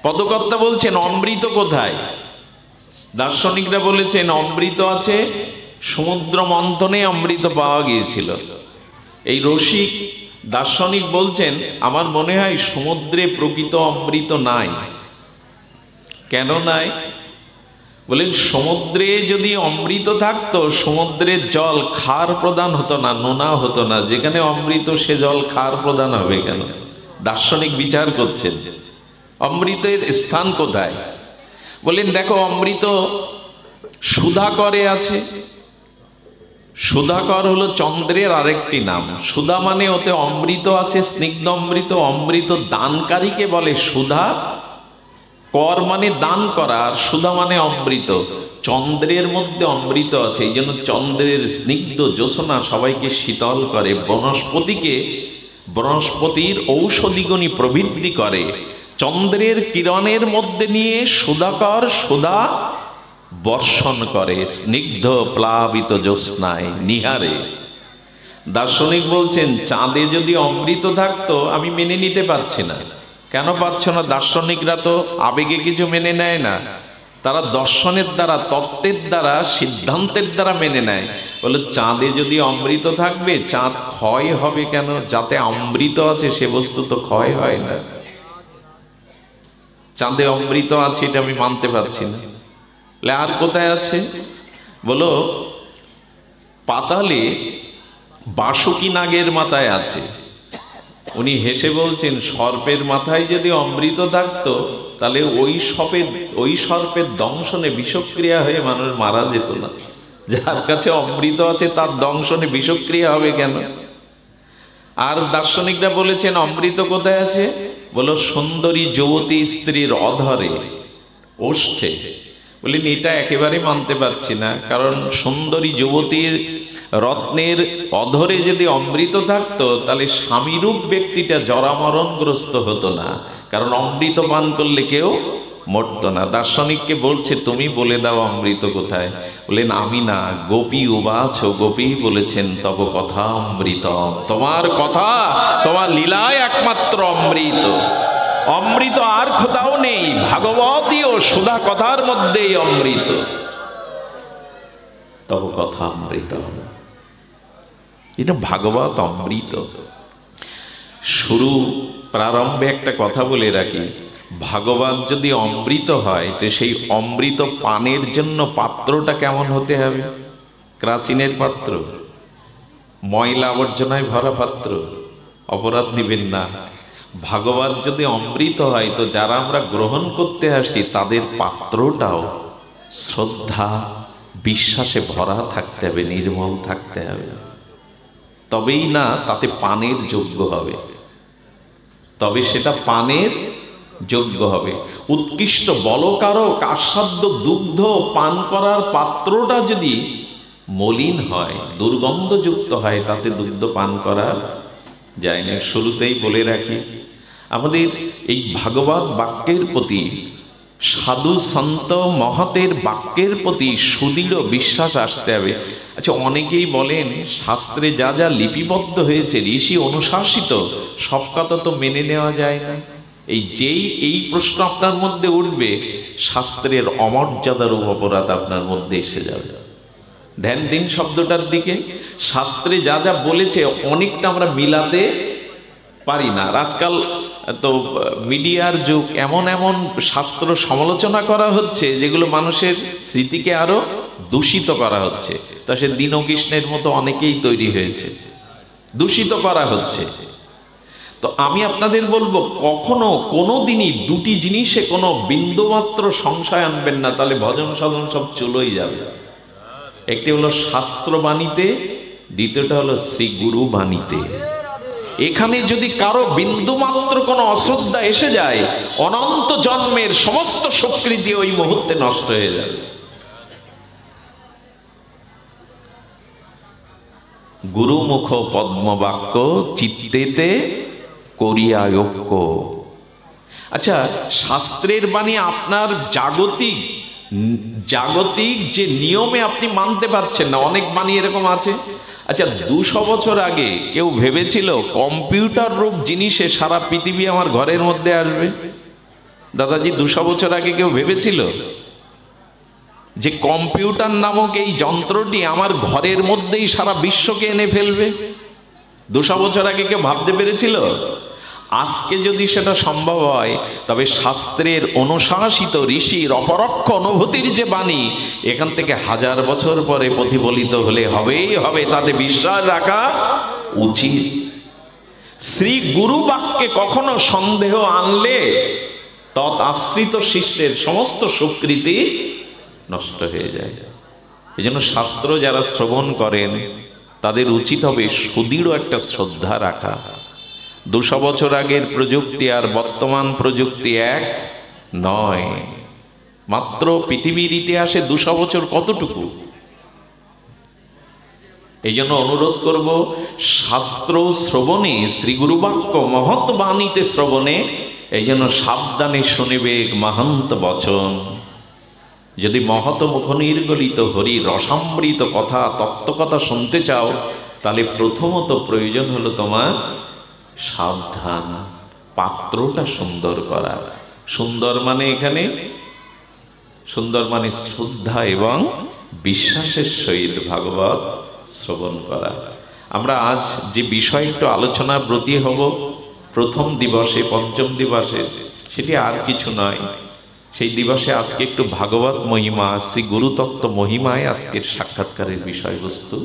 পদকর্তা বলছেন অমৃত কোথায়? দার্শনিকরা বলেছেন অমৃত আছে সমুদ্র মন্থনে, অমৃত পাওয়া গিয়েছিল। এই রসিক দার্শনিক বলছেন আমার মনে হয় সমুদ্রে প্রকৃত অমৃত নাই। কেন নাই? বলেন সমুদ্রে যদি অমৃত থাকতো সমুদ্রের জল ক্ষার প্রদান হতো না, নোনা হতো না। যেখানে অমৃত সে জল ক্ষার প্রদান হবে কেন? দার্শনিক বিচার করছেন অমৃতের স্থান কোথায়। বলেন দেখো অমৃত সুধাকরে আছে। সুধাকর হলো চন্দ্রের আরেকটি নাম। সুধা মানে ওতে অমৃত আছে, স্নিগ্ধ অমৃত। অমৃত দানকারীকে বলে সুধা। কর মানে দান করা, আর সুধা মানে অমৃত। চন্দ্রের মধ্যে অমৃত আছে, এই জন্য চন্দ্রের স্নিগ্ধ জ্যোৎস্না সবাইকে শীতল করে। বনস্পতির ঔষধিগুণী প্রবৃদ্ধি করে। চন্দ্রের কিরণের মধ্যে নিয়ে সুধাকর সুধা বর্ষণ করে স্নিগ্ধ প্লাবিত জ্যোৎস্নায় নিহারে। দার্শনিক বলছেন চাঁদে যদি অমৃত থাকতো আমি মেনে নিতে পারছি না। কেন পারছ না? দার্শনিকরা তো আবেগে কিছু মেনে নেয় না, তারা দর্শনের দ্বারা, তত্ত্বের দ্বারা, সিদ্ধান্তের দ্বারা মেনে নেয়। বলে চাঁদে যদি অমৃত থাকবে চাঁদ ক্ষয় হবে কেন? যাতে অমৃত আছে সে বস্তু তো ক্ষয় হয় না। চাঁদে অমৃত আছে এটা আমি মানতে পারছি না। আর কোথায় আছে? বলো পাতালে বাসুকি নাগের মাথায় আছে। উনি হেসে বলছেন সর্পের মাথায় যদি অমৃত থাকতো তাহলে ওই সর্পের দংশনে বিষক্রিয়া হয়ে মানুষ মারা যেত না। যার কাছে অমৃত আছে তার দংশনে বিষক্রিয়া হবে কেন? আর দার্শনিকরা বলেছেন অমৃত কোথায় আছে? বলো সুন্দরী যুবতী স্ত্রীর অধরে, ওষ্ঠে। বলেন এটা একেবারে মানতে পারছি না, কারণ সুন্দরী যুবতীর রত্নের অধরে যদি অমৃত থাকতো তাহলে স্বামীরূপ ব্যক্তিটা জরামরণগ্রস্ত হতো না, কারণ অমৃত পান করলে কেউ মরতো না। দার্শনিককে বলছে তুমি বলে দাও অমৃত কোথায়। বলেন আমি না, গোপী উবাচ, গোপী বলেছেন তব কথা অমৃত। তোমার কথা, তোমার লীলায় একমাত্র অমৃত। অমৃত আর কোথাও নেই, ভাগবতী ও সুধা কথার মধ্যেই অমৃত। তব কথা অমৃত, এটা ভাগবত অমৃত। প্রারম্ভে একটা কথা বলে রাখি, ভাগবত যদি অমৃত হয় তো সেই অমৃত পানের জন্য পাত্রটা কেমন হতে হবে? ক্রাসিনের পাত্র, ময়লা আবর্জনায় ভরা পাত্র। অপরাধ নিবেন না। ভাগবত যদি অমৃত হয় তো যারা আমরা গ্রহণ করতে আসি তাদের পাত্রটাও শ্রদ্ধা বিশ্বাসে ভরা থাকতে হবে, নির্মল থাকতে হবে। তবেই না তাতে পানের যোগ্য হবে, তবে সেটা পানের যোগ্য হবে। উৎকৃষ্ট বলকারক আস্বাদ্য দুগ্ধ পান করার পাত্রটা যদি মলিন হয়, দুর্গন্ধযুক্ত হয়, তাতে দুগ্ধ পান করা যায় না। শুরুতেই বলে রাখি আমাদের এই ভাগবত বাক্যের প্রতি, সাধু সন্ত মহতের বাক্যের প্রতি সুদৃঢ় বিশ্বাস আসতে হবে। আচ্ছা অনেকেই বলেন শাস্ত্রে যা যা লিপিবদ্ধ হয়েছে, ঋষি অনুশাসিত, সব কথা তো মেনে নেওয়া যায় না। এই প্রশ্ন আপনার মধ্যে উঠবে, শাস্ত্রের অমর্যাদার অপরাধ আপনার মধ্যে এসে যাবে। ধ্যান দিন শব্দটার দিকে। শাস্ত্রে যা যা বলেছে অনেকটা আমরা মিলাতে পারি না। আজকাল তো মিডিয়ার যুগ, এমন এমন শাস্ত্র সমালোচনা করা হচ্ছে যেগুলো মানুষের স্মৃতিকে আরো দূষিত করা হচ্ছে। তা সে দীনকৃষ্ণের মতো অনেকেই তৈরি হয়েছে, দূষিত করা হচ্ছে। তো আমি আপনাদের বলবো কখনো কোনো দিনই দুটি জিনিসে কোনো বিন্দুমাত্র সংশয় আনবেন না, তাহলে ভজন সাধন সব চলেই যাবে। একটি হলো শাস্ত্র বাণীতে, দ্বিতীয়টা হলো শ্রী গুরু বাণীতে। এখানে যদি কারো বিন্দুমাত্র কোনো অশ্রদ্ধা এসে যায়, অনন্ত জন্মের সমস্ত স্বীকৃতি ওই মুহূর্তে নষ্ট হয়ে যাবে। গুরুমুখ পদ্মবাক্য চিত্তেতে করিয়া ঐক্য। আচ্ছা শাস্ত্রের বাণী আপনার জাগতিক জাগতিক যে নিয়মে আপনি মানতে পারছেন না, অনেক মানি এরকম আছে। আচ্ছা, 200 বছর আগে কেউ ভেবেছিল কম্পিউটার রূপ জিনিসে সারা পৃথিবী আমার ঘরের মধ্যে আসবে? দাদাজি, 200 বছর আগে কেউ ভেবেছিল যে কম্পিউটার নামক এই যন্ত্রটি আমার ঘরের মধ্যেই সারা বিশ্বকে এনে ফেলবে? 200 বছর আগে কেউ ভাবতে পেরেছিল? আজকে যদি সেটা সম্ভব হয়, তবে শাস্ত্রের অনুশাসিত ঋষির অপরোক্ষ অনুভূতির যে বাণী, এখান থেকে 1000 বছর পরে প্রতিফলিত হলে হবেই হবে, তাতে বিশ্বাস রাখা উচিত। শ্রী গুরু বাক্যে কখনো সন্দেহ আনলে তৎ আশ্রিত শিষ্যের সমস্ত সুকৃতি নষ্ট হয়ে যায়। এই জন্য শাস্ত্র যারা শ্রবণ করেন তাদের উচিত হবে সুদৃঢ় একটা শ্রদ্ধা রাখা। 200 বছর আগের প্রযুক্তি আর বর্তমান প্রযুক্তি এক নয়। মাত্র পৃথিবীর ইতিহাসে 200 বছর কতটুকু? এই জন্য অনুরোধ করব, শাস্ত্র শ্রবণে, শ্রী গুরু বাক্য মহৎ বাণীতে শ্রবণে এই জন্য সাবধানে শুনিবে মহান্ত বচন। যদি মহৎ মুখ নির্গলিত হরি রসামৃত কথা, তত্ত্বকথা শুনতে চাও, তাহলে প্রথমত প্রয়োজন হলো তোমার সাবধান, পাত্রটা সুন্দর করা। সুন্দর মানে এখানে সুন্দর মানে শ্রদ্ধা এবং বিশ্বাসের সহিত ভাগবত শ্রবণ করা। আমরা আজ যে বিষয় একটু আলোচনা ব্রতী হব প্রথম দিবসে, পঞ্চম দিবসে, সেটি আর কিছু নয়। সেই দিবসে আজকে একটু ভাগবত মহিমা, শ্রী গুরুতত্ত্ব মহিমায় আজকের সাক্ষাৎকারের বিষয়বস্তু,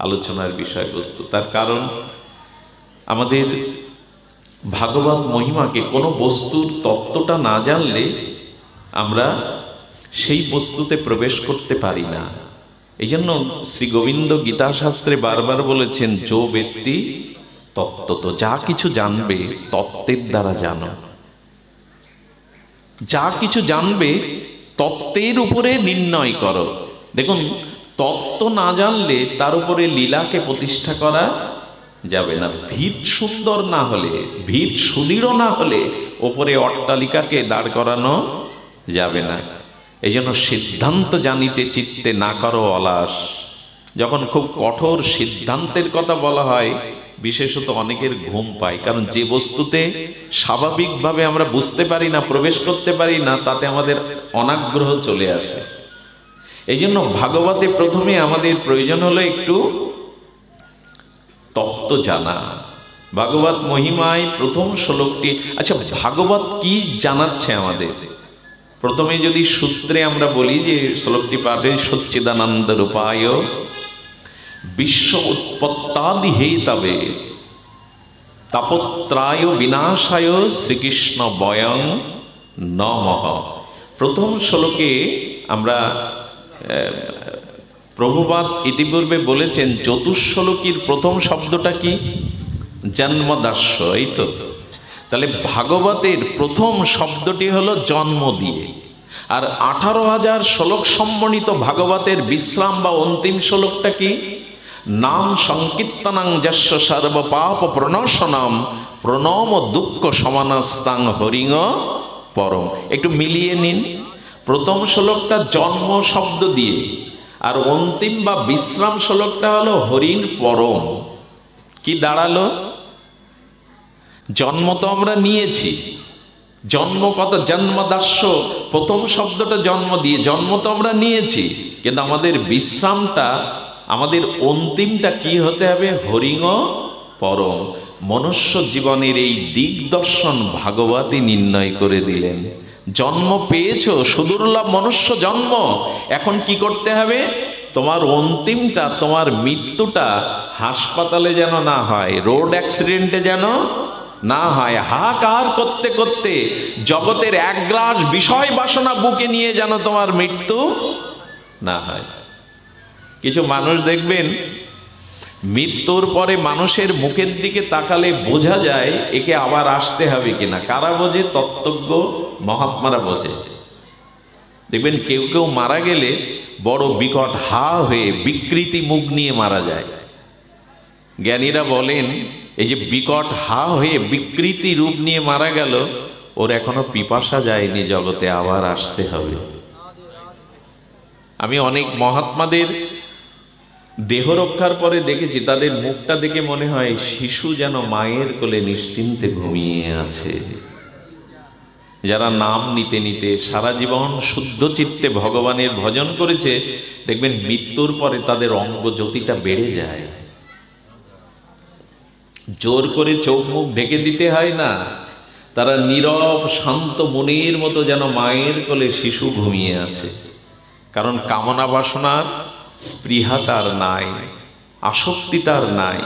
আলোচনার বিষয়বস্তু। তার কারণ আমাদের ভাগবত মহিমাকে কোনো বস্তুর তত্ত্বটা না জানলে আমরা সেই বস্তুতে প্রবেশ করতে পারি না। এই জন্য শ্রী গোবিন্দ গীতা শাস্ত্রে বারবার বলেছেন, যো ব্যক্তি তত্ত্বত, যা কিছু জানবে তত্ত্বের দ্বারা জানো। যা কিছু জানবে তত্ত্বের উপরে নির্ণয় করো। দেখুন, তত্ত্ব না জানলে তার উপরে লীলাকে প্রতিষ্ঠা করা যাবে না। ভিত সুন্দর না হলে, ভিত সুদৃঢ় না হলে ওপরে অট্টালিকাকে দাঁড় করানো যাবে না। এই জন্য সিদ্ধান্ত জানিতে চিত্তে না করো অলাস। যখন খুব কঠোর সিদ্ধান্তের কথা বলা হয়, বিশেষত অনেকের ঘুম পায়, কারণ যে বস্তুতে স্বাভাবিকভাবে আমরা বুঝতে পারি না, প্রবেশ করতে পারি না, তাতে আমাদের অনাগ্রহ চলে আসে। এই জন্য ভাগবতে প্রথমে আমাদের প্রয়োজন হলো একটু তত্ত্ব জানা। ভাগবত মহিমায় প্রথম শ্লোকটি, আচ্ছা ভাগবত কি জানাচ্ছে আমাদের? প্রথমে যদি সূত্রে আমরা বলি যে শ্লোকটি পাঠে, সচ্চিদানন্দ রূপায় বিশ্ব উৎপত্তাদি হেতবে তাপত্রায় বিনাশায় শ্রীকৃষ্ণ বয়ং নমঃ। প্রথম শ্লোকে আমরা প্রভুপাদ ইতিপূর্বে বলেছেন, চতুশ্লোকীর প্রথম শব্দটা কি? জন্মদাস্য। এই তো, তাহলে ভাগবতের প্রথম শব্দটি হলো জন্ম দিয়ে। আর 18,000 শ্লোক সম্বন্ধিত ভাগবতের বিশ্রাম বা অন্তিম শ্লোকটা কি? নাম সংকীর্তনং যস্য সর্ব পাপ প্রণশনম প্রণম দুঃখ সমানস্তাং হরিং পরম। একটু মিলিয়ে নিন, প্রথম শ্লোকটা জন্ম শব্দ দিয়ে, আর অন্তিম বা বিশ্রাম শ্লোকটা হলো হরিণ পরম। কি দাঁড়ালো? জন্ম তো আমরা নিয়েছি, জন্ম কত জন্মদাস্য, প্রথম শব্দটা জন্ম দিয়ে, জন্ম তো আমরা নিয়েছি, কিন্তু আমাদের বিশ্রামটা, আমাদের অন্তিমটা কি হতে হবে? হরিং পরম। মনুষ্য জীবনের এই দিগদর্শন ভাগবতী নির্ণয় করে দিলেন। জন্ম পেয়েছ, সুদুর্লভ মনুষ্য জন্ম, এখন কি করতে হবে? তোমার অন্তিমটা, তোমার মৃত্যুটা হাসপাতালে যেন না হয়, রোড অ্যাক্সিডেন্টে যেন না হয়, হাহাকার করতে করতে জগতের একগ্রাস বিষয় বাসনা বুকে নিয়ে যেন তোমার মৃত্যু না হয়। কিছু মানুষ দেখবেন, মৃত্যুর পরে মানুষের মুখের দিকে তাকালে বোঝা যায় একে আবার আসতে হবে কিনা। কারা বোঝে? তত্ত্বজ্ঞ মহাত্মারা বোঝে। দেখবেন কেউ কেউ মারা গেলে বড় বিকট হা হয়ে বিকৃতি মুখ নিয়ে মারা যায়। জ্ঞানীরা বলেন, এই যে বিকট হা হয়ে বিকৃতি রূপ নিয়ে মারা গেল, ওর এখনো পিপাসা যায়নি, জগতে আবার আসতে হবে। আমি অনেক মহাত্মাদের দেহ রক্ষার পরে দেখেছি, তাদের মুখটা দেখে মনে হয় শিশু যেন মায়ের কোলে নিশ্চিন্তে ঘুমিয়ে আছে। যারা নাম নিতে নিতে সারা জীবন শুদ্ধ চিত্তে ভগবানের ভজন করেছে, দেখবেন মৃত্যুর পরে তাদের অঙ্গ জ্যোতিটা বেড়ে যায়। জোর করে চোখ মুখ ঢেকে দিতে হয় না, তারা নীরব শান্ত মনের মতো যেন মায়ের কোলে শিশু ঘুমিয়ে আছে। কারণ কামনা বাসনার স্পৃহা তার নাই, আসক্তি তার নাই।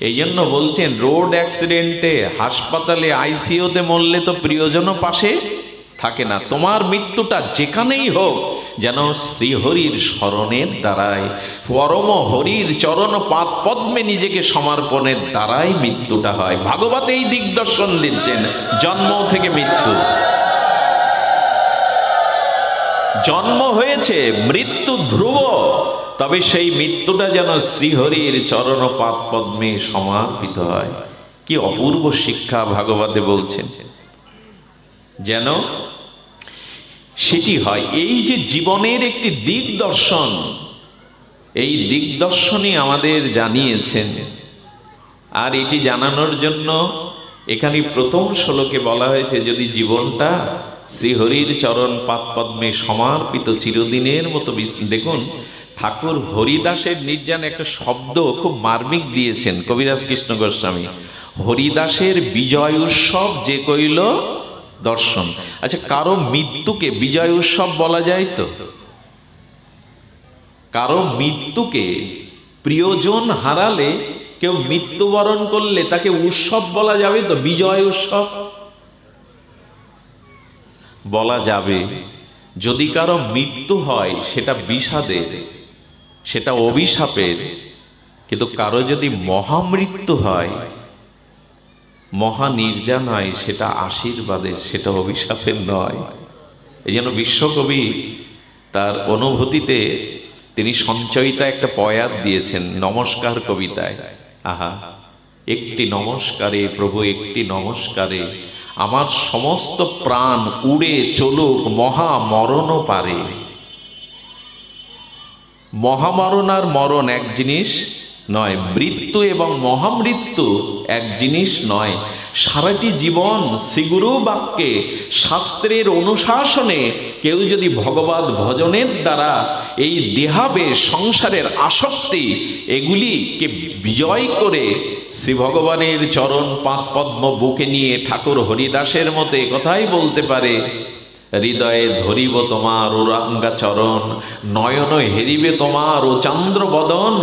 এই জন্য বলছেন, রোড অ্যাক্সিডেন্টে, হাসপাতালে, আইসিইউতে মরলে তো প্রিয়জনও পাশে থাকে না। তোমার মৃত্যুটা যেখানেই হোক যেন শ্রীহরির স্মরণের দ্বারাই, পরম হরির চরণ পাদ পদ্মে নিজেকে সমর্পণের দ্বারাই মৃত্যুটা হয়। ভাগবত এই দিগদর্শন দিচ্ছেন, জন্ম থেকে মৃত্যু। জন্ম হয়েছে, মৃত্যু ধ্রুব, তবে সেই মৃত্যুটা যেন শ্রীহরির চরণ পাদ পদ্মে সমর্পিত হয়। কি অপূর্ব শিক্ষা ভাগবতে বলছেন, যেন সেটি হয়। এই যে জীবনের একটি দিগদর্শন, এই দিগদর্শনই আমাদের জানিয়েছেন। আর এটি জানানোর জন্য এখানে প্রথম শ্লোকে বলা হয়েছে, যদি জীবনটা শ্রীহরির চরণ পাদ পদ্মে সমর্পিত চিরদিনের মতো। দেখুন, ঠাকুর হরিদাসের নির্যান একটা শব্দ খুব মার্মিক দিয়েছেন কবিরাজ কৃষ্ণ গোস্বামী। হরিদাসের বিজয় উৎসব যে কইল দর্শন। আচ্ছা, কারো মৃত্যুকে বিজয় উৎসব বলা যায় তো? কারো মৃত্যুকে, প্রিয়জন হারালে, কেউ মৃত্যুবরণ করলে তাকে উৎসব বলা যাবে তো? বিজয় উৎসব বলা যাবে যদি কারো মৃত্যু হয় সেটা বিষাদের, সেটা অভিশাপের। কিন্তু কারো যদি মহামৃত্যু হয়, মহা নির্যান হয়, সেটা আশীর্বাদের, সেটা অভিশাপের নয়। এই জন্য বিশ্বকবি তার অনুভূতিতে তিনি সঞ্চয়িতা একটা পয়াত দিয়েছেন নমস্কার কবিতায়। আহা, একটি নমস্কারে প্রভু, একটি নমস্কারে আমার সমস্ত প্রাণ উড়ে চলুক মহামরণ পারে। মহামরণ আর মরণ এক জিনিস নয়, মৃত্যু এবং মহামৃত্যু এক জিনিস নয়। সারাটি জীবন শ্রীগুরু বাক্যে, শাস্ত্রের অনুশাসনে কেউ যদি ভগবত ভজনের দ্বারা এই দেহাবেশ, সংসারের আসক্তি, এগুলিকে বিজয় করে শ্রী ভগবানের চরণ পাদ পদ্ম বুকে নিয়ে ঠাকুর হরিদাসের মতে কথাই বলতে পারে, হৃদয়ে ধরিব তোমার ওরাঙ্গা চরণ, নয়ন হেরিবে তোমার ও চন্দ্র বদন,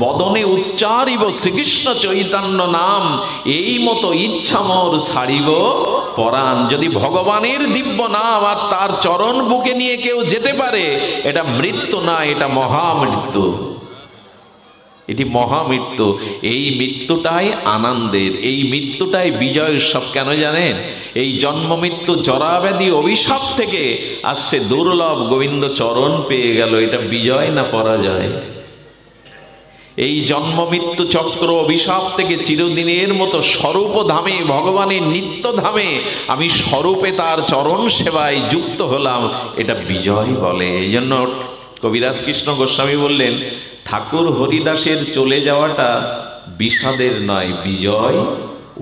বদনে উচ্চারিব শ্রীকৃষ্ণ চৈতন্য নাম, এই মতো ইচ্ছা মোর ছাড়িব পরাণ। যদি ভগবানের দিব্য নাম আর তার চরণ বুকে নিয়ে কেউ যেতে পারে, এটা মৃত্যু না, এটা মহামৃত্যু। এটি মহামৃত্যু। এই মৃত্যুটাই আনন্দের, এই মৃত্যুটাই বিজয় উৎসব। কেন জানেন? এই জন্ম মৃত্যু জরাব্যাধি অভিশাপ থেকে আসছে দুর্লভ গোবিন্দ চরণ পেয়ে গেল। এটা বিজয় না পরাজয়? এই জন্ম মৃত্যু চক্র অভিশাপ থেকে চিরদিনের মতো স্বরূপ ধামে, ভগবানের নিত্য ধামে আমি স্বরূপে তার চরণ সেবায় যুক্ত হলাম, এটা বিজয় বলে। এই জন্য কবিরাজ কৃষ্ণ গোস্বামী বললেন, ঠাকুর হরিদাসের চলে যাওয়াটা বিষাদের নয়, বিজয়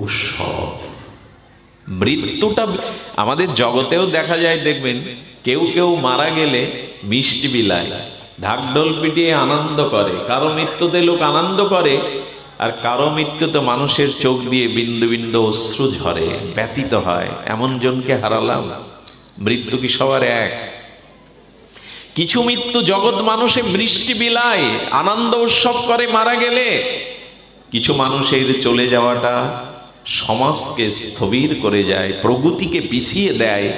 উৎসব। মৃত্যুটা আমাদের জগতেও দেখা যায়, দেখবেন কেউ কেউ মারা গেলে মিষ্টি বিলায়, ঢাকঢোল পিটিয়ে আনন্দ করে। কারো মৃত্যুতে লোক আনন্দ করে, আর কারো মৃত্যুতে মানুষের চোখ দিয়ে বিন্দু বিন্দু অশ্রু ঝরে, ব্যথিত হয়, এমন জনকে হারালাম। মৃত্যু কি সবার এক? কিছু মৃত্যু জগৎ মানুষে বৃষ্টি বিলায়, আনন্দ উৎসব করে মারা গেলে। কিছু মানুষের চলে যাওয়াটা সমাজকে স্থবির করে যায়, প্রগতিকে পিছিয়ে দেয়,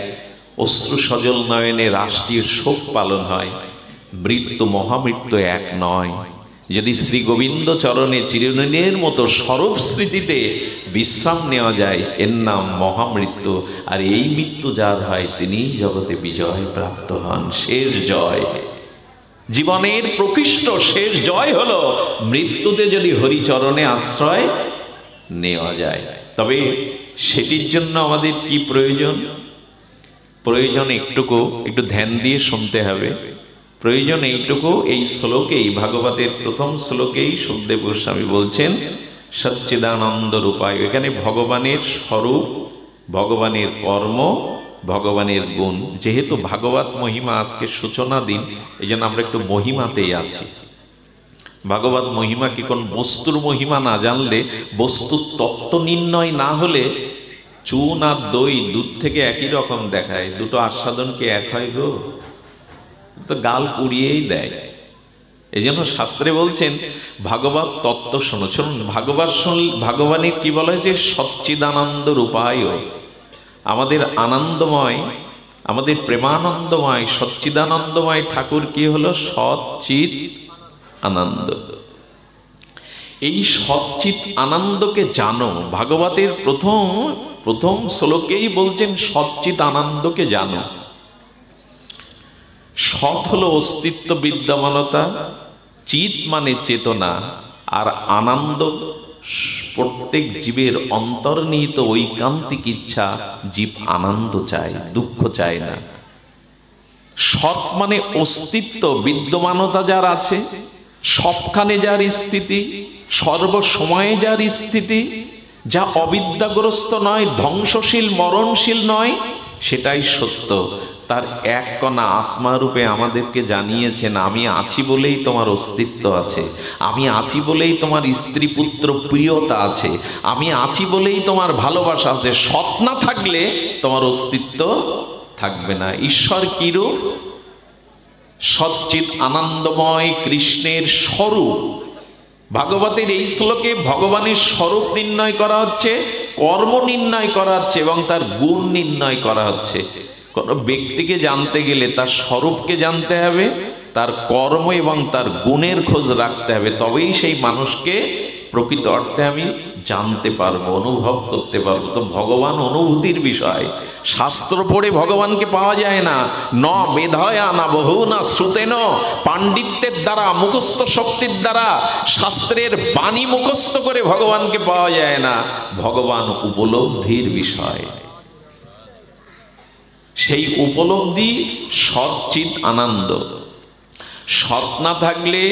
অশ্রু সজল নয়নে রাষ্ট্রীয় শোক পালন হয়। মৃত্যু মহামৃত্যু এক নয়। যদি শ্রী গোবিন্দ চরণে চিরদিনের মতো স্বরূপ স্মৃতিতে বিশ্রাম নেওয়া যায়, এর নাম মহামৃত্যু। আর এই মৃত্যু যার হয়, তিনি জগতে বিজয় প্রাপ্ত হন, শেষ জয়। জীবনের প্রকৃষ্ট শেষ জয় হলো মৃত্যুতে যদি হরিচরণে আশ্রয় নেওয়া যায়। তবে সেটির জন্য আমাদের কি প্রয়োজন? প্রয়োজন একটু ধ্যান দিয়ে শুনতে হবে। প্রয়োজন এইটুকু, এই শ্লোকেই, ভাগবতের প্রথম শ্লোকেই সুখদেব গোস্বামী বলছেন সচ্চিদানন্দ রূপায়। এখানে ভগবানের স্বরূপ, ভগবানের কর্ম, ভগবানের গুণ। যেহেতু ভাগবত মহিমা আজকে সূচনা দিন, এই জন্য আমরা একটু মহিমাতেই আছি। ভাগবত মহিমা কি কোন বস্তুর মহিমা না জানলে, বস্তুর তত্ত্ব নির্ণয় না হলে, চুন আর দই দুধ থেকে একই রকম দেখায়, দুটো আস্বাদন কি এক হয় গো? তো গাল পুড়িয়েই দেয়। এই জন্য শাস্ত্রে বলছেন ভাগবত তত্ত্ব শোনো। শুনুন, ভগবানের কি বলা হয়েছে? সচ্চিদানন্দ রূপায়। আমাদের আনন্দময়, আমাদের প্রেমানন্দময়, সচ্চিদানন্দময় ঠাকুর কি হলো? সচ্চিৎ আনন্দ। এই সচ্চিৎ আনন্দকে জানো। ভাগবতের প্রথম শ্লোকেই বলছেন সচ্চিৎ আনন্দকে জানো। সৎ হলো অস্তিত্ব, বিদ্যমানতা, চিৎ মানে চেতনা, আর আনন্দ প্রত্যেক জীবের অন্তর্নিহিত ঐকান্তিক ইচ্ছা। জীব আনন্দ চায়, দুঃখ চায় না। সৎ মানে অস্তিত্ব, বিদ্যমানতা যার আছে, সবখানে যার স্থিতি, সর্বসময়ে যার স্থিতি, যা অবিদ্যাগ্রস্ত নয়, ধ্বংসশীল, মরণশীল নয়, সেটাই সত্য। তার এক কণা আত্মারূপে আমাদেরকে জানিয়েছেন, আমি আছি বলেই তোমার অস্তিত্ব আছে, আমি আছি বলেই তোমার স্ত্রী পুত্র প্রিয়তা আছে, আমি আছি বলেই তোমার ভালোবাসা আছে। সৎ না থাকলে তোমার অস্তিত্ব থাকবে না। ঈশ্বর কিরূপ? সচ্চিৎ আনন্দময় কৃষ্ণের স্বরূপ। ভাগবতের এই শ্লোকে ভগবানের স্বরূপ নির্ণয় করা হচ্ছে, কর্ম নির্ণয় করা হচ্ছে এবং তার গুণ নির্ণয় করা হচ্ছে। কোন ব্যক্তিকে জানতে গেলে তার স্বরূপকে জানতে হবে, তার কর্ম এবং তার গুণের খোঁজ রাখতে হবে, তবেই সেই মানুষকে প্রকৃত অর্থে আমি জানতে পারবো, অনুভব করতে পারবো। তো ভগবান অনুভূতির বিষয়। শাস্ত্র পড়ে ভগবানকে পাওয়া যায় না। ন মেধয়া না বহু না শ্রুতেন, পাণ্ডিত্যের দ্বারা, মুখস্থ শক্তির দ্বারা, শাস্ত্রের বাণী মুখস্থ করে ভগবানকে পাওয়া যায় না। ভগবান উপলব্ধির বিষয়। সেই উপলব্ধি সচ্চিৎ আনন্দ। সৎ না থাকলে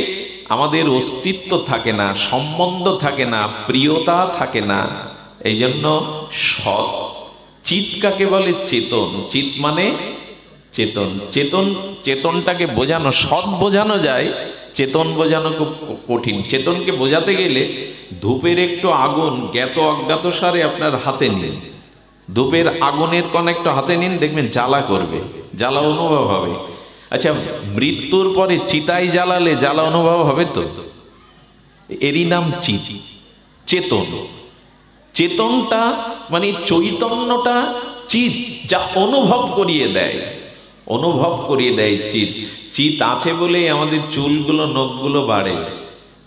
আমাদের অস্তিত্ব থাকে না, সম্বন্ধ থাকে না, প্রিয়তা থাকে না। এই জন্য সৎ। চিৎ কাকে বলে? চেতন। চিৎ মানে চেতন। চেতনটাকে বোঝানো, সৎ বোঝানো যায়, চেতন বোঝানো খুব কঠিন। চেতনকে বোঝাতে গেলে ধূপের একটু আগুন জ্ঞাত অজ্ঞাত সারে আপনার হাতে নিন, ধূপের আগুনের কোন একটু হাতে নিন, দেখবেন জ্বালা করবে, জ্বালা অনুভব হবে। আচ্ছা, মৃত্যুর পরে চিতায় জ্বালালে জ্বালা অনুভব হবে তো? এরই নাম চিৎ, চেতন। চেতনটা মানে চৈতন্যটা চিৎ, যা অনুভব করিয়ে দেয়, অনুভব করিয়ে দেয় চিৎ। চিৎ আছে বলে আমাদের চুলগুলো, নখগুলো বাড়ে।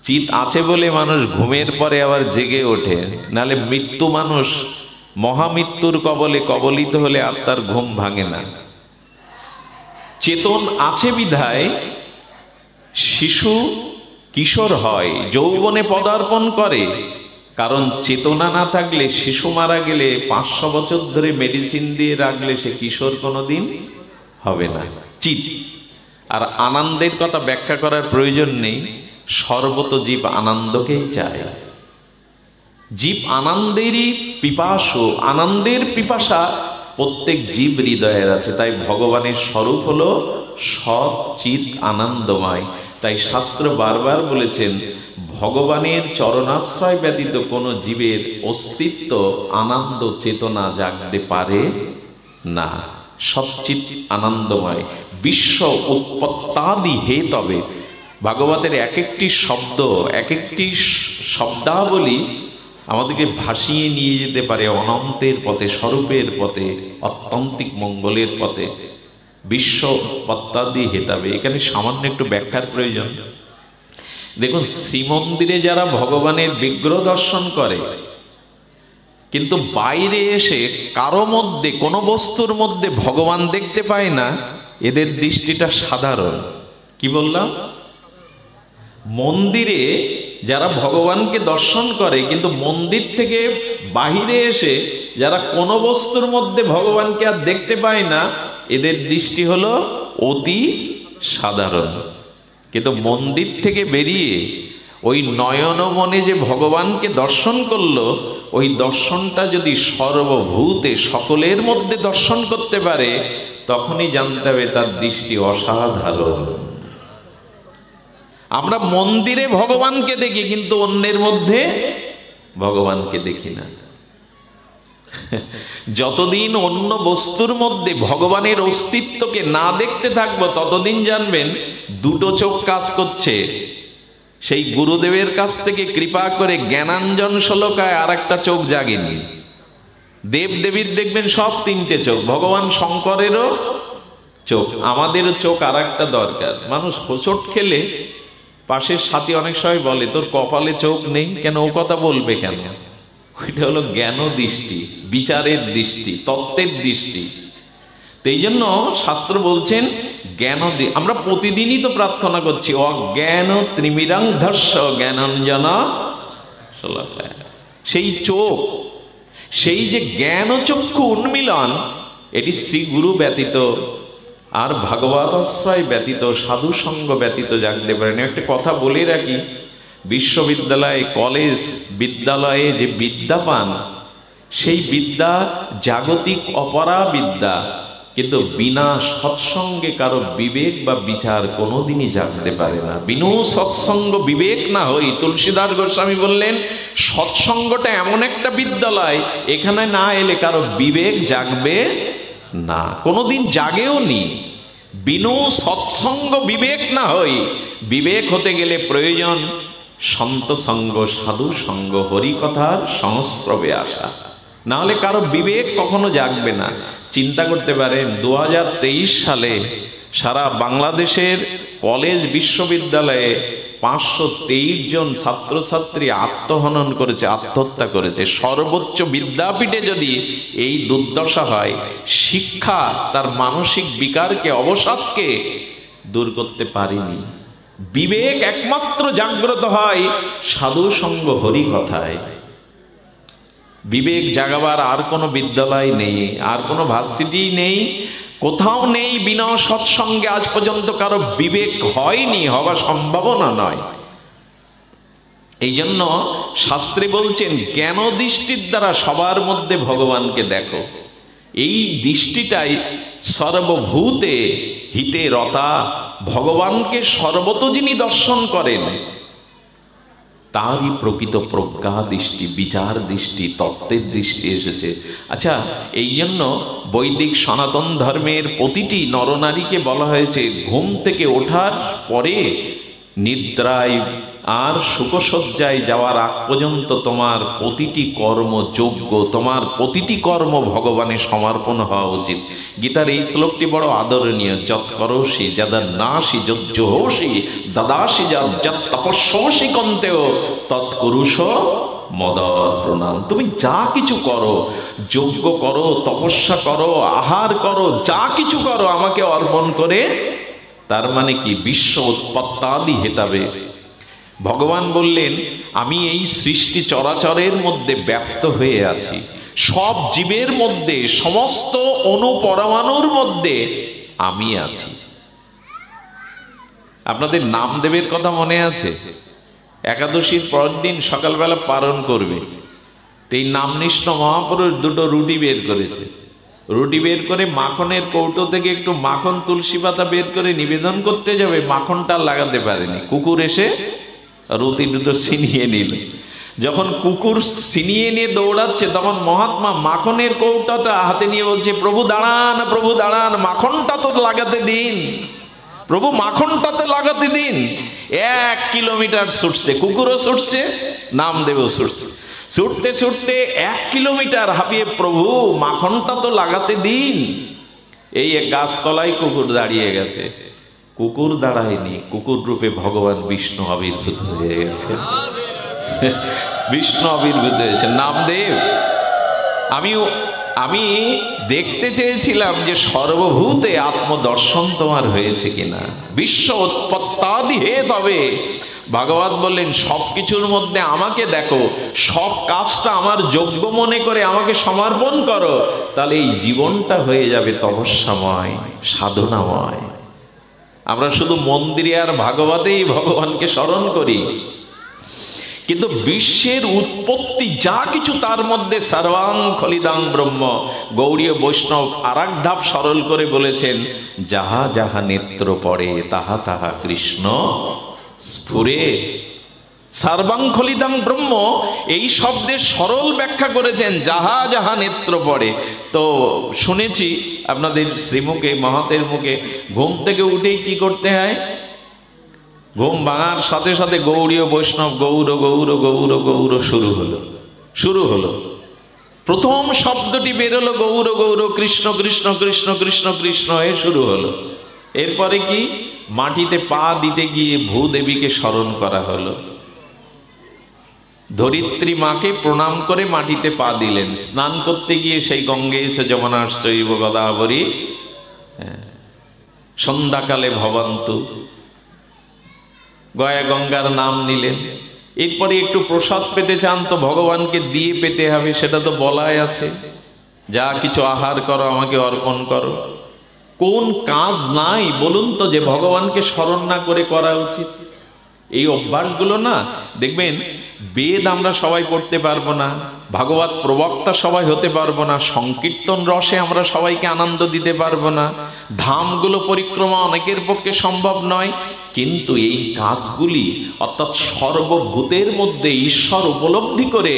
চিৎ আছে বলে মানুষ ঘুমের পরে আবার জেগে ওঠে, নালে মৃত্যু, মানুষ মহামৃত্যুর কবলে কবলিত হলে আর তার ঘুম ভাঙে না। চেতন আছে বিধায় শিশু কিশোর হয়, যৌবনে পদার্পণ করে। কারণ চেতনা না থাকলে, শিশু মারা গেলে 500 বছর ধরে মেডিসিন দিয়ে রাখলে সে কিশোর কোনোদিন হবে না। চিৎ। আর আনন্দের কথা ব্যাখ্যা করার প্রয়োজন নেই, সর্বত জীব আনন্দকেই চায়। জীব আনন্দেরই পিপাসু, আনন্দের পিপাসা প্রত্যেক জীব হৃদয়ের আছে। তাই ভগবানের স্বরূপ হলো সচ্চিৎ আনন্দময়। তাই শাস্ত্র বারবার বলেছেন, ভগবানের চরণাশ্রয় ব্যতীত কোনো জীবের অস্তিত্ব, আনন্দ, চেতনা জাগতে পারে না। সচ্চিৎ আনন্দময়। বিশ্ব উৎপত্তাদি হেতবে। ভাগবতের এক একটি শব্দ, এক একটি শব্দাবলী আমাদেরকে ভাসিয়ে নিয়ে যেতে পারে অনন্তের পথে, স্বরূপের পথে, অত্যন্তিক মঙ্গলের পথে। বিশ্ব উৎপত্তাদি হেতাবে। এখানে সামান্য একটু ব্যাখ্যার প্রয়োজন। দেখুন, শ্রীমন্দিরে যারা ভগবানের বিগ্রহ দর্শন করে, কিন্তু বাইরে এসে কারো মধ্যে, কোনো বস্তুর মধ্যে ভগবান দেখতে পায় না, এদের দৃষ্টিটা সাধারণ। কি বললাম? মন্দিরে যারা ভগবানকে দর্শন করে, কিন্তু মন্দির থেকে বাহিরে এসে যারা কোনো বস্তুর মধ্যে ভগবানকে আর দেখতে পায় না, এদের দৃষ্টি হলো অতি সাধারণ, কিন্তু মন্দির থেকে বেরিয়ে ওই নয়ন মনে যে ভগবানকে দর্শন করলো, ওই দর্শনটা যদি সর্বভূতে সকলের মধ্যে দর্শন করতে পারে, তখনই জানতে হবে তার দৃষ্টি অসাধারণ। আমরা মন্দিরে ভগবানকে দেখি, কিন্তু অন্যের মধ্যে ভগবানকে দেখি না। যতদিন অন্য বস্তুর মধ্যে ভগবানের অস্তিত্বকে না দেখতে থাকবো, ততদিন জানবেন দুটো চোখ কাজ করছে। সেই গুরুদেবের কাছ থেকে কৃপা করে জ্ঞানাঞ্জন শ্লোকায় আর একটা চোখ জাগেনি। দেব দেবীর দেখবেন সব তিনটে চোখ, ভগবান শঙ্করেরও চোখ, আমাদেরও চোখ আর একটা দরকার। মানুষ হোঁচট খেলে পাশের সাথী অনেক সময় বলে, তোর কপালে চোখ নেই কেন? ও কথা বলবে কেন? ওইটা হলো জ্ঞান দৃষ্টি, বিচারের দৃষ্টি, তত্ত্বের দৃষ্টি। এই জন্য শাস্ত্র বলছেন জ্ঞান। আমরা প্রতিদিনই তো প্রার্থনা করছি, অজ্ঞান ত্রিমিরাং ধর্ষ জ্ঞানাঞ্জন শলাকায়। সেই চোখ, সেই যে জ্ঞান চক্ষু উন্মিলন, এটি শ্রী গুরু ব্যতীত আর ভাগবত আশ্রয় ব্যতীত, সাধু সঙ্গ ব্যতীত জাগতে পারেন। একটা কথা বলে রাখি, বিশ্ববিদ্যালয়, কলেজ, বিদ্যালয়ে যে বিদ্যা পান, সেই বিদ্যা জাগতিক অপরা বিদ্যা, কিন্তু বিনা সৎসঙ্গে কারো বিবেক বা বিচার কোনোদিনই জাগতে পারে না। বিনু সৎসঙ্গ বিবেক না হই, তুলসীদাস গোস্বামী বললেন সৎসঙ্গটা এমন একটা বিদ্যালয়, এখানে না এলে কারো বিবেক জাগবে না, কোনোদিন জাগেও নি। বিনু সৎসঙ্গ বিবেক না হই। বিবেক হতে গেলে প্রয়োজন সন্ত সঙ্গ, সাধু সঙ্গ, হরিকথার সংস্রবে আসা, না হলে কারো বিবেক কখনো জাগবে না। চিন্তা করতে পারেন 2023 সালে সারা বাংলাদেশের কলেজ বিশ্ববিদ্যালয়ে 523 জন ছাত্রছাত্রী আত্মহনন করেছে, আত্মহত্যা করেছে। সর্বোচ্চ বিদ্যাপীঠে যদি এই দুর্দশা হয়, শিক্ষা তার মানসিক বিকারকে, অবসাদকে দূর করতে পারেনি। বিবেক একমাত্র জাগ্রত হয় সাধু সঙ্গ, হরি কথায়। বিবেক জাগাবার আর কোনো বিদ্যালয় নেই, আর কোনো ভার্সিটি নেই, কোথাও নেই। বিনা সৎসঙ্গে আজ পর্যন্ত কারো বিবেক হয়নি, হওয়ার সম্ভাবনা নয়। এই জন্য শাস্ত্রে বলছেন জ্ঞান দৃষ্টির দ্বারা সবার মধ্যে ভগবানকে দেখো। এই দৃষ্টিটাই সর্বভূতে হিতে রতা, ভগবানকে সর্বত যিনি দর্শন করেন তারই প্রকৃত প্রজ্ঞা দৃষ্টি, বিচার দৃষ্টি, তত্ত্বের দৃষ্টি এসেছে। আচ্ছা, এই জন্য বৈদিক সনাতন ধর্মের প্রতিটি নরনারীকে বলা হয়েছে ঘুম থেকে ওঠার পরে নিদ্রায় আর সুখসজ্জায় যাওয়ার আগ পর্যন্ত তোমার প্রতিটি কর্ম যোগ্য, তোমার প্রতিটি কর্ম ভগবানের সমর্পণ হওয়া উচিত। গীতার এই শ্লোকটি বড় আদরণীয়। যৎ করোষি যদন্নাসি যজ্জোষি দাদাসি যৎ তপস্যসি কন্তেও তৎকুরুষ মদর প্রণাম। তুমি যা কিছু করো, যজ্ঞ করো, তপস্যা করো, আহার করো, যা কিছু করো আমাকে অর্পণ করে। তার মানে কি? বিশ্ব উৎপত্তাদি হেতাবে। ভগবান বললেন আমি এই সৃষ্টি চরাচরের মধ্যে ব্যাপ্ত হয়ে আছি, সব জীবের মধ্যে, সমস্ত অনুপরমাণুর মধ্যে আমি আছি। আপনাদের নামদেবের কথা মনে আছে? একাদশীর পরের দিন সকালবেলা পালন করবে। এই নামনিষ্ঠ মহাপুরুষ দুটো রুটি বের করেছে। রুটি বের করে মাখনের কৌটো থেকে একটু মাখন, তুলসী পাতা বের করে নিবেদন করতে যাবে, মাখনটা লাগাতে পারেনি। কুকুর এসে রুটি দুটো ছিনিয়ে নিল। যখন কুকুর ছিনিয়ে নিয়ে দৌড়াচ্ছে, তখন মহাত্মা মাখনের কৌটাটা হাতে নিয়ে বলছে, প্রভু দাঁড়ান, প্রভু দাঁড়ান, মাখনটা তো লাগাতে দিন, প্রভু মাখনটা তো লাগাতে দিন। 1 কিলোমিটার ছুটছে, কুকুরও ছুটছে, নামদেবও ছুটছে। ছুটতে ছুটতে 1 কিলোমিটার হাঁপিয়ে, প্রভু মাখনটা তো লাগাতে দিন। এই গাছতলায় কুকুর দাঁড়িয়ে গেছে। কুকুর দাঁড়ায়নি, কুকুর রূপে ভগবান বিষ্ণু আবির্ভূত হয়ে গেছে। বিষ্ণু আবির্ভূত হয়েছে নামদেব। আমি দেখতে চেয়েছিলাম যে সর্বভূতে আত্মদর্শন তোমার হয়েছে কিনা। বিশ্ব উৎপত্তাদি হে তবে ভাগবত বললেন সবকিছুর মধ্যে আমাকে দেখো, সব কাজটা আমার যোগ্য মনে করে আমাকে সমর্পণ করো, তাহলে এই জীবনটা হয়ে যাবে তপস্যাময়, সাধনাময়। আমরা শুধু মন্দিরে আর ভাগবতেই ভগবানকে স্মরণ করি, কিন্তু বিশ্বের উৎপত্তি যা কিছু তার মধ্যে সর্বাং খলিদাং ব্রহ্ম। গৌড়ীয় বৈষ্ণব আরেক ধাপ সরল করে বলেছেন, যাহা যাহা নেত্র পড়ে তাহা তাহা কৃষ্ণ স্ফুরে। সর্বাং খলিদাং ব্রহ্ম এই শব্দের সরল ব্যাখ্যা করেছেন, যাহা যাহা নেত্র পড়ে। তো শুনেছি আপনাদের শ্রীমুখে, মহাতের মুখে, ঘুম থেকে উঠেই কি করতে হয়? ঘুম ভাঙার সাথে সাথে গৌড়ীয় বৈষ্ণব গৌর গৌর গৌর গৌর শুরু হলো। প্রথম শব্দটি বেরোলো গৌর গৌর, কৃষ্ণ কৃষ্ণ কৃষ্ণ কৃষ্ণ কৃষ্ণ হয়ে শুরু হলো। এরপরে কি? মাটিতে পা দিতে গিয়ে ভূদেবীকে স্মরণ করা হলো। ধরিত্রী মাকে প্রণাম করে মাটিতে পা দিলেন। স্নান করতে গিয়ে সেই গঙ্গে এসে যমুনাশ্চৈব গোদাবরী সন্ধ্যাকালে ভবন্তু, গয়া গঙ্গার নাম নিলেন। এরপরে একটু প্রসাদ পেতে চান তো ভগবানকে দিয়ে পেতে হবে, সেটা তো বলাই আছে, যা কিছু আহার করো আমাকে অর্পণ করো। কোন কাজ নাই বলুন তো যে ভগবানকে স্মরণ না করে করা উচিত? এই অভ্যাসগুলো না, দেখবেন বেদ আমরা সবাই পড়তে পারবো না, ভাগবত প্রবক্তা সবাই হতে পারবো না, সংকীর্তন রসে আমরা সবাইকে আনন্দ দিতে পারবো না, ধামগুলো পরিক্রমা অনেকের পক্ষে সম্ভব নয়, কিন্তু এই কাজগুলি অর্থাৎ সর্বভূতের মধ্যে ঈশ্বর উপলব্ধি করে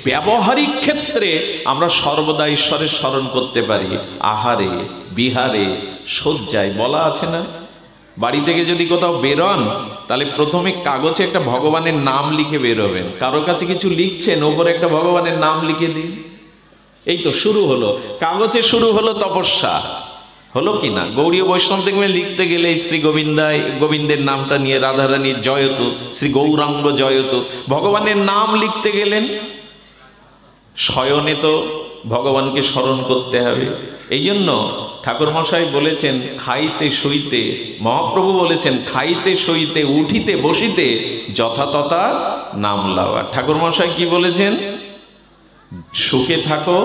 ব্যবহারিক ক্ষেত্রে আমরা সর্বদা ঈশ্বরের স্মরণ করতে পারি। আহারে বিহারে শয্যায় বলা আছে না, বাড়ি থেকে যদি কোথাও বেরোন তাহলে প্রথমে কাগজে একটা ভগবানের নাম লিখে বেরোবেন। কারো কাছে কিছু লিখছেন, ওপরে একটা ভগবানের নাম লিখে দিন। এই তো শুরু হলো, কাগজে শুরু হলো তপস্যা। হলো কি না? গৌড়ীয় বৈষ্ণব দেখবেন লিখতে গেলে শ্রী গোবিন্দায়, গোবিন্দের নামটা নিয়ে রাধারানীর জয়তু, শ্রী গৌরাঙ্গ জয়তু, ভগবানের নাম লিখতে গেলেন। শয়নে তো ভগবানকে স্মরণ করতে হবে। এই জন্য ঠাকুর মশাই বলেছেন, খাইতে শুইতে, মহাপ্রভু বলেছেন খাইতে শুইতে উঠিতে বসিতে যথাতথা নাম লওয়া। ঠাকুর মশাই কি বলেছেন? সুখে থাকো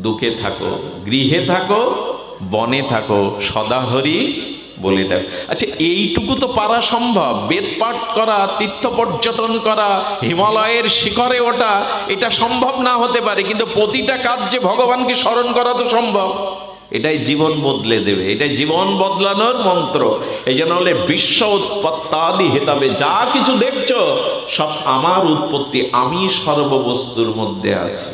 দুঃখে থাকো, গৃহে থাকো বনে থাকো, সদা হরি বলে ডাক। আচ্ছা, এইটুকু তো পারা সম্ভব। বেদ পাঠ করা, তীর্থ পর্যটন করা, হিমালয়ের শিখরে ওঠা, এটা সম্ভব না হতে পারে, কিন্তু প্রতিটা কার্যে ভগবানকে স্মরণ করা তো সম্ভব। এটাই জীবন বদলে দেবে, এটাই জীবন বদলানোর মন্ত্র। এই জন্য হলে বিশ্ব উৎপত্তাদি হেতাবে, যা কিছু দেখছো সব আমার উৎপত্তি, আমি সর্ববস্তুর মধ্যে আছি।